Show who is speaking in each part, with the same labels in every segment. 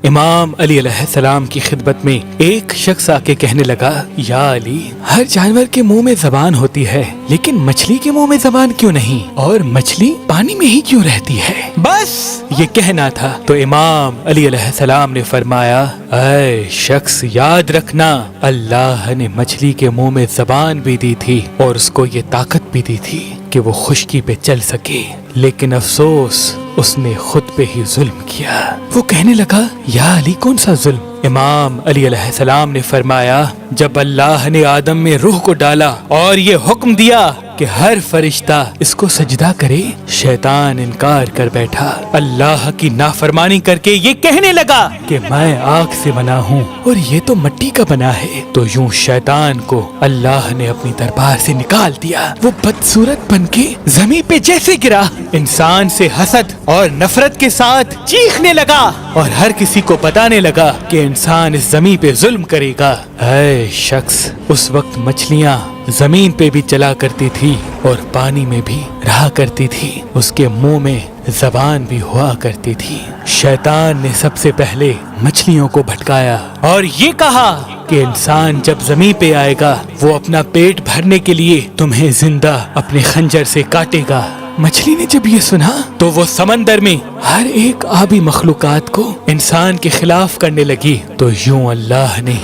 Speaker 1: امام علی علیہ السلام کی خدمت میں ایک شخص آ کے کہنے لگا، یا علی، ہر جانور کے منہ میں زبان ہوتی ہے لیکن مچھلی کے منہ میں زبان کیوں نہیں، اور مچھلی پانی میں ہی کیوں رہتی ہے؟ بس یہ کہنا تھا تو امام علی علیہ السلام نے فرمایا، اے شخص، یاد رکھنا، اللہ نے مچھلی کے منہ میں زبان بھی دی تھی اور اس کو یہ طاقت بھی دی تھی کہ وہ خشکی پہ چل سکے، لیکن افسوس اس نے خود پہ ہی ظلم کیا۔ وہ کہنے لگا، یا علی، کون سا ظلم؟ امام علی علیہ السلام نے فرمایا، جب اللہ نے آدم میں روح کو ڈالا اور یہ حکم دیا کہ ہر فرشتہ اس کو سجدہ کرے، شیطان انکار کر بیٹھا، اللہ کی نافرمانی کر کے یہ کہنے لگا کہ میں آگ سے بنا ہوں اور یہ تو مٹی کا بنا ہے، تو یوں شیطان کو اللہ نے اپنی دربار سے نکال دیا۔ وہ بدصورت بن کے زمین پہ جیسے گرا، انسان سے حسد اور نفرت کے ساتھ چیخنے لگا اور ہر کسی کو بتانے لگا کہ انسان اس زمین پہ ظلم کرے گا۔ اے شخص، اس وقت مچھلیاں زمین پہ بھی چلا کرتی تھی اور پانی میں بھی رہا کرتی تھی، اس کے منہ میں زبان بھی ہوا کرتی تھی۔ شیطان نے سب سے پہلے مچھلیوں کو بھٹکایا اور یہ کہا کہ انسان جب زمین پہ آئے گا وہ اپنا پیٹ بھرنے کے لیے تمہیں زندہ اپنے خنجر سے کاٹے گا۔ مچھلی نے جب یہ سنا تو وہ سمندر میں ہر ایک آبی مخلوقات کو انسان کے خلاف کرنے لگی، تو یوں اللہ نے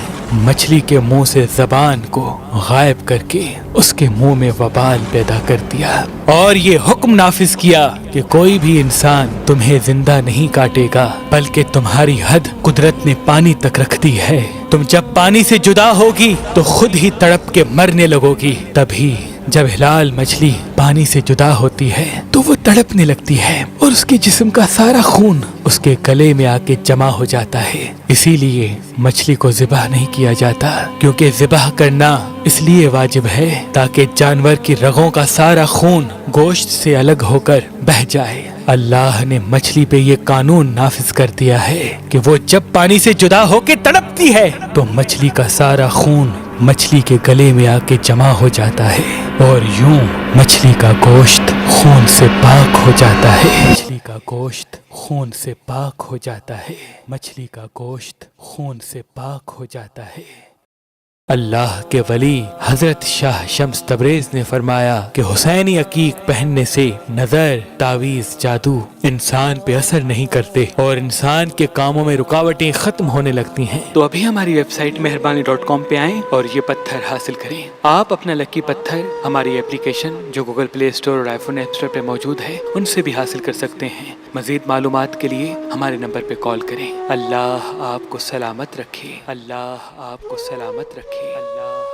Speaker 1: مچھلی کے منہ سے زبان کو غائب کر کے اس کے منہ میں وبال پیدا کر دیا اور یہ حکم نافذ کیا کہ کوئی بھی انسان تمہیں زندہ نہیں کاٹے گا، بلکہ تمہاری حد قدرت نے پانی تک رکھ دی ہے۔ تم جب پانی سے جدا ہوگی تو خود ہی تڑپ کے مرنے لگو گی۔ تبھی جب ہلال مچھلی پانی سے جدا ہوتی ہے تو وہ تڑپنے لگتی ہے اور اس کے جسم کا سارا خون اس کے گلے میں آ کے جمع ہو جاتا ہے۔ اسی لیے مچھلی کو ذبح نہیں کیا جاتا، کیونکہ ذبح کرنا اس لیے واجب ہے تاکہ جانور کی رگوں کا سارا خون گوشت سے الگ ہو کر بہہ جائے۔ اللہ نے مچھلی پہ یہ قانون نافذ کر دیا ہے کہ وہ جب پانی سے جدا ہو کے تڑپتی ہے تو مچھلی کا سارا خون مچھلی کے گلے میں آ کے جمع ہو جاتا ہے اور یوں مچھلی کا گوشت خون سے پاک ہو جاتا ہے۔ مچھلی کا گوشت خون سے پاک ہو جاتا ہے۔ مچھلی کا گوشت خون سے پاک ہو جاتا ہے۔ اللہ کے ولی حضرت شاہ شمس تبریز نے فرمایا کہ حسینی عقیق پہننے سے نظر، تعویذ، جادو انسان پہ اثر نہیں کرتے اور انسان کے کاموں میں رکاوٹیں ختم ہونے لگتی ہیں۔ تو ابھی ہماری ویب سائٹ مہربانی.com پہ آئیں اور یہ پتھر حاصل کریں۔ آپ اپنا لکی پتھر ہماری اپلیکیشن جو گوگل پلے اسٹور اور آئی فون ایپ اسٹور پہ موجود ہے ان سے بھی حاصل کر سکتے ہیں۔ مزید معلومات کے لیے ہمارے نمبر پہ کال کریں۔ اللہ آپ کو سلامت رکھے۔ اللہ آپ کو سلامت رکھے۔ اللہ